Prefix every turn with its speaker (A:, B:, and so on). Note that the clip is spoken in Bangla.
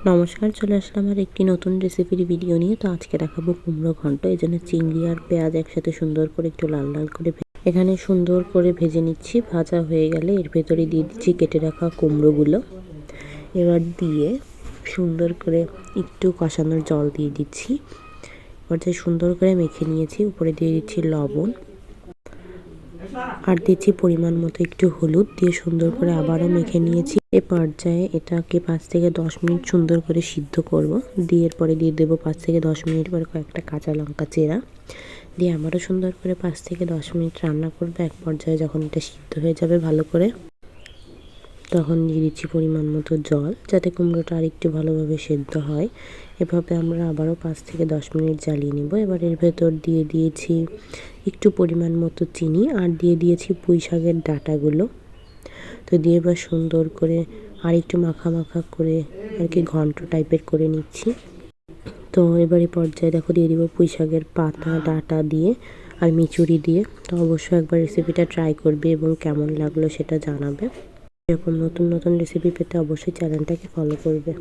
A: নমস্কার, চলে আসলাম আর একটি নতুন রেসিপির ভিডিও নিয়ে। তো আজকে দেখাবো কুমড়ো ঘন্ট। এই জন্য চিংড়ি আর পেঁয়াজ একসাথে সুন্দর করে একটু লাল লাল করে এখানে সুন্দর করে ভেজে নিচ্ছি। ভাজা হয়ে গেলে এর ভেতরে দিয়ে দিচ্ছি কেটে রাখা কুমড়োগুলো। এবার দিয়ে সুন্দর করে একটু কষানোর জল দিয়ে দিচ্ছি। পর্যায়ে সুন্দর করে মেখে নিয়েছি। উপরে দিয়ে দিচ্ছি লবণ আর দিচ্ছি পরিমাণ মতো একটু হলুদ দিয়ে সুন্দর করে আবারও মেখে নিয়েছি। এ পর্যায়ে এটাকে 5 থেকে 10 মিনিট সুন্দর করে সিদ্ধ করব। দিয়ে এরপরে দিয়ে দেবো 5 থেকে 10 মিনিট পরে কয়েকটা কাঁচা লঙ্কা চেরা দিয়ে আবারও সুন্দর করে 5 থেকে 10 মিনিট রান্না করবো। এক পর্যায়ে যখন এটা সিদ্ধ হয়ে যাবে ভালো করে, তখন দিয়ে দিচ্ছি পরিমাণ মতো জল, যাতে কুমড়োটা আর একটু ভালোভাবে সেদ্ধ হয়। এভাবে আমরা আবারও 5 থেকে 10 মিনিট জ্বালিয়ে নেব। এবার এর ভেতর দিয়ে দিয়েছি একটু পরিমাণ মতো চিনি আর দিয়ে দিয়েছি পুঁই শাকের ডাঁটাগুলো। তো দিয়ে এবার সুন্দর করে আর একটু মাখা মাখা করে আর কি ঘন্ট টাইপের করে নিচ্ছি। তো এবারে পর্যায়ে দেখো দিয়ে দিব পুঁই শাকের পাতা ডাঁটা দিয়ে আর মিচুরি দিয়ে। তো অবশ্যই একবার রেসিপিটা ট্রাই করবে এবং কেমন লাগলো সেটা জানাবে। এরকম নতুন নতুন রেসিপি পেতে অবশ্যই চ্যানেলটাকে ফলো করবে।